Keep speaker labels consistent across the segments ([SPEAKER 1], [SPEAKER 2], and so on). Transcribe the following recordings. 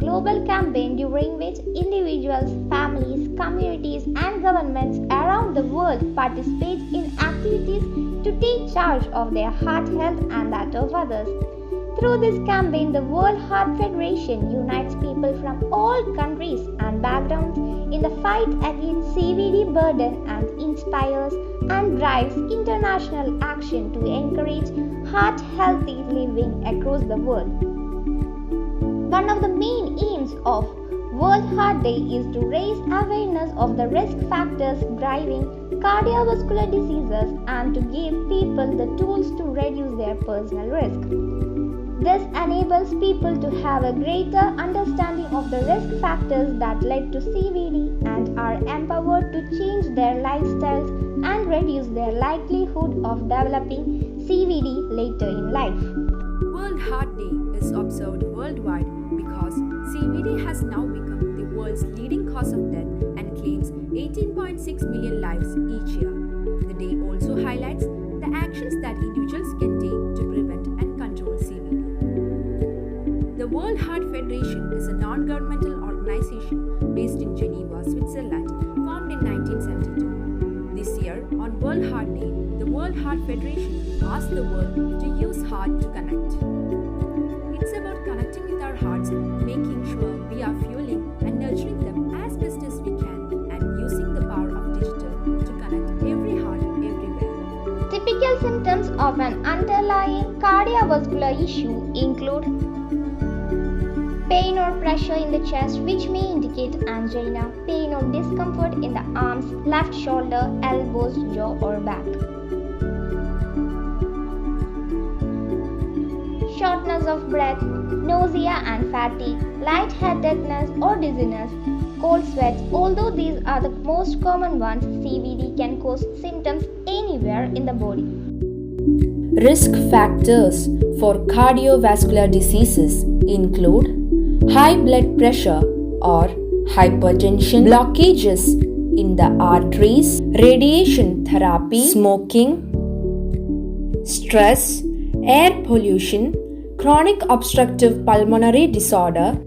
[SPEAKER 1] global campaign during which individuals, families, communities, and governments around the world participate in activities to take charge of their heart health and that of others. Through this campaign, the World Heart Federation unites people from all countries and backgrounds in the fight against CVD burden and inspires and drives international action to encourage heart healthy living across the world. One of the main aims of World Heart Day is to raise awareness of the risk factors driving cardiovascular diseases and to give people the tools to reduce their personal risk. This enables people to have a greater understanding of the risk factors that led to CVD and are empowered to change their lifestyles and reduce their likelihood of developing CVD later in life.
[SPEAKER 2] World Heart Day is observed worldwide because CVD has now become the world's leading cause of death and claims 18.6 million lives each year. The day also highlights the actions that individuals can take to prevent and control CVD. The World Heart Federation is a non-governmental organization based in Geneva, Switzerland, formed in 1972. This year, on World Heart Day, the World Heart Federation asked the world to use heart to connect. It's about connecting with our hearts, making sure we are fueling and nurturing them as best as we can, and using the power of digital to connect every heart everywhere.
[SPEAKER 1] Typical symptoms of an underlying cardiovascular issue include pain or pressure in the chest, which may indicate angina, pain or discomfort in the arms, left shoulder, elbows, jaw or back. Shortness of breath, nausea and fatigue, lightheadedness or dizziness, cold sweats. Although these are the most common ones, CVD can cause symptoms anywhere in the body.
[SPEAKER 3] Risk factors for cardiovascular diseases include high blood pressure or hypertension, blockages in the arteries, radiation therapy, smoking, stress, air pollution, chronic obstructive pulmonary disorder,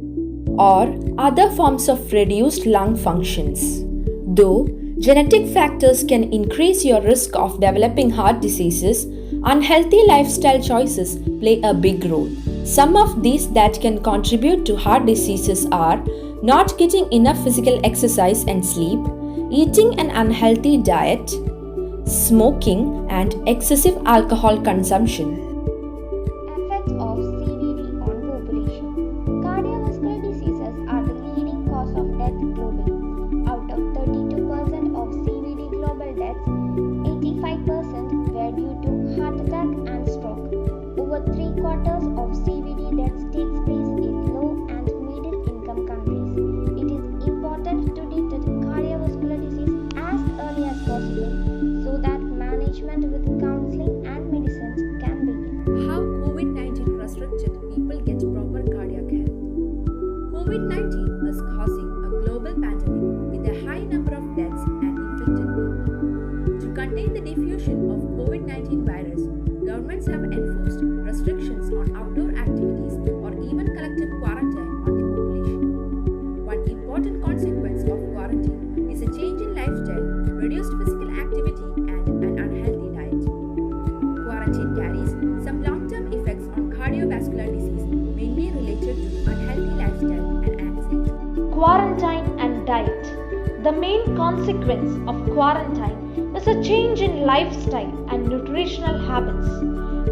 [SPEAKER 3] or other forms of reduced lung functions. Though genetic factors can increase your risk of developing heart diseases, unhealthy lifestyle choices play a big role. Some of these that can contribute to heart diseases are not getting enough physical exercise and sleep, eating an unhealthy diet, smoking, and excessive alcohol consumption.
[SPEAKER 1] Effects of CVD on population. Cardiovascular diseases are the leading cause of death globally. Out of 32% of CVD global deaths, 85% were due to heart attack and stroke. Over 3/4 of CVD deaths takes place in low and middle income countries. It is important to detect cardiovascular disease as early as possible so that management with counseling and medicines can begin.
[SPEAKER 2] How COVID-19 restricted people get proper cardiac health. COVID-19 is causing a global pandemic with a high number of deaths and infected people. To contain the diffusion of COVID-19 virus, governments have enforced restrictions on outdoor activities or even collective quarantine on the population. One important consequence of quarantine is a change in lifestyle, reduced physical activity, and an unhealthy diet. Quarantine carries some long-term effects on cardiovascular disease, mainly related to unhealthy lifestyle and anxiety.
[SPEAKER 4] Quarantine and diet. The main consequence of quarantine is a change in lifestyle and nutritional habits.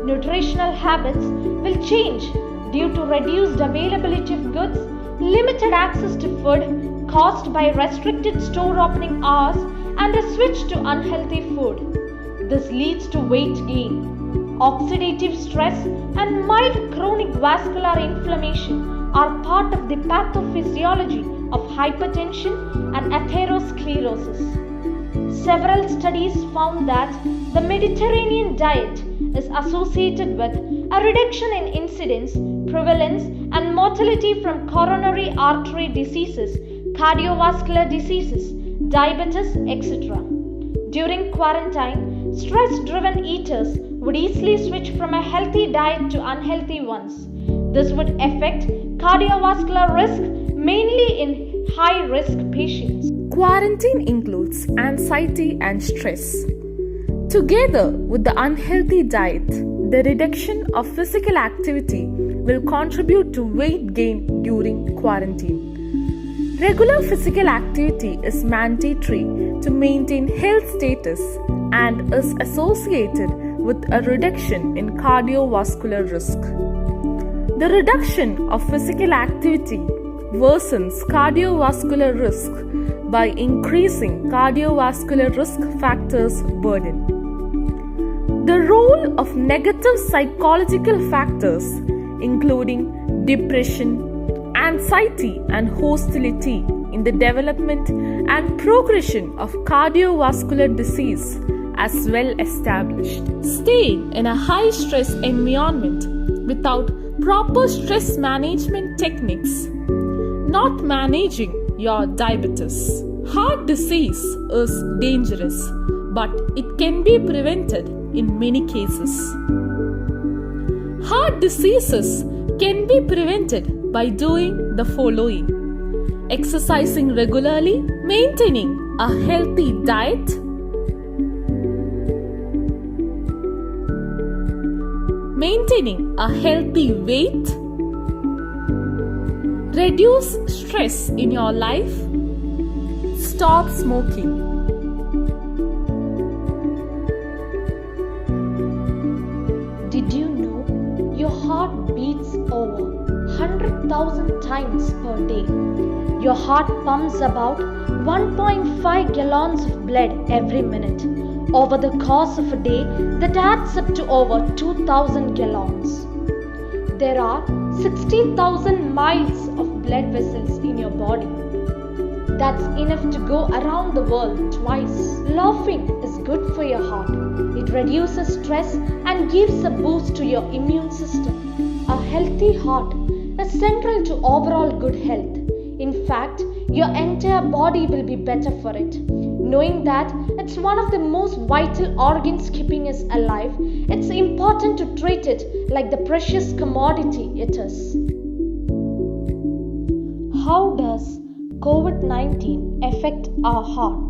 [SPEAKER 4] Nutritional habits will change due to reduced availability of goods, limited access to food caused by restricted store opening hours, and a switch to unhealthy food. This leads to weight gain. Oxidative stress and mild chronic vascular inflammation are part of the pathophysiology of hypertension and atherosclerosis. Several studies found that the Mediterranean diet is associated with a reduction in incidence, prevalence, and mortality from coronary artery diseases, cardiovascular diseases, diabetes, etc. During quarantine, stress-driven eaters would easily switch from a healthy diet to unhealthy ones. This would affect cardiovascular risk, mainly in high-risk patients.
[SPEAKER 3] Quarantine includes anxiety and stress. Together with the unhealthy diet, the reduction of physical activity will contribute to weight gain during quarantine. Regular physical activity is mandatory to maintain health status and is associated with a reduction in cardiovascular risk. The reduction of physical activity worsens cardiovascular risk by increasing cardiovascular risk factors burden. The role of negative psychological factors, including depression, anxiety, and hostility in the development and progression of cardiovascular disease, as well established. Staying in a high stress environment without proper stress management techniques, not managing your diabetes. Heart disease is dangerous, but it can be prevented in many cases. Heart diseases can be prevented by doing the following: exercising regularly, maintaining a healthy diet, maintaining a healthy weight, reduce stress in your life, stop smoking.
[SPEAKER 4] Did you know your heart beats over 100,000 times per day? Your heart pumps about 1.5 gallons of blood every minute. Over the course of a day, that adds up to over 2,000 gallons. There are 60,000 miles of blood vessels in your body. That's enough to go around the world twice. Laughing is good for your heart. It reduces stress and gives a boost to your immune system. A healthy heart is central to overall good health. In fact, your entire body will be better for it. Knowing that it's one of the most vital organs keeping us alive, it's important to treat it like the precious commodity it is. How does COVID-19 affect our heart?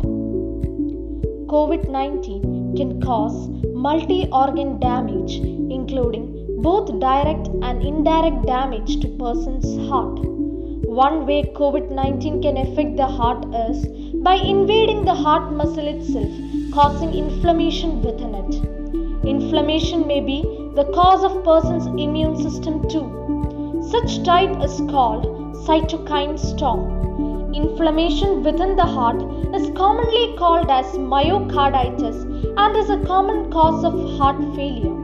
[SPEAKER 4] COVID-19 can cause multi-organ damage, including both direct and indirect damage to person's heart. One way COVID-19 can affect the heart is by invading the heart muscle itself, causing inflammation within it. Inflammation may be the cause of person's immune system too. Such type is called cytokine storm. Inflammation within the heart is commonly called as myocarditis and is a common cause of heart failure.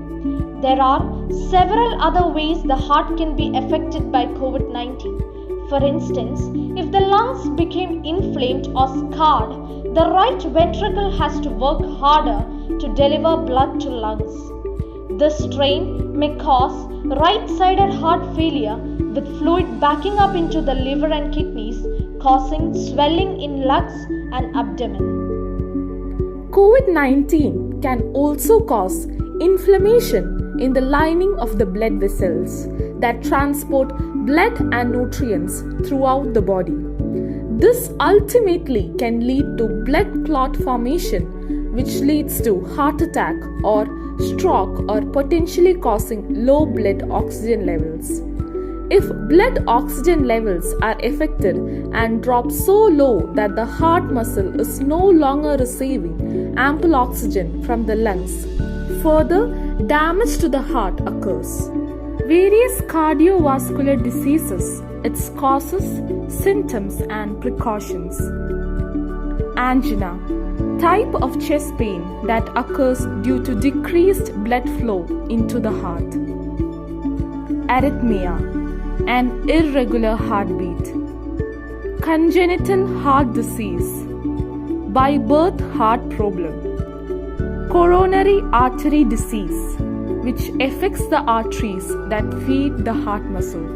[SPEAKER 4] There are several other ways the heart can be affected by COVID-19. For instance, if the lungs became inflamed or scarred, the right ventricle has to work harder to deliver blood to lungs. This strain may cause right-sided heart failure with fluid backing up into the liver and kidneys, causing swelling in lungs and abdomen.
[SPEAKER 3] COVID-19 can also cause inflammation in the lining of the blood vessels that transport blood and nutrients throughout the body. This ultimately can lead to blood clot formation, which leads to heart attack or stroke or potentially causing low blood oxygen levels. If blood oxygen levels are affected and drop so low that the heart muscle is no longer receiving ample oxygen from the lungs, further damage to the heart occurs. Various cardiovascular diseases, its causes, symptoms and precautions. Angina, type of chest pain that occurs due to decreased blood flow into the heart. Arrhythmia, an irregular heartbeat. Congenital heart disease, by birth heart problem. Coronary artery disease, which affects the arteries that feed the heart muscle.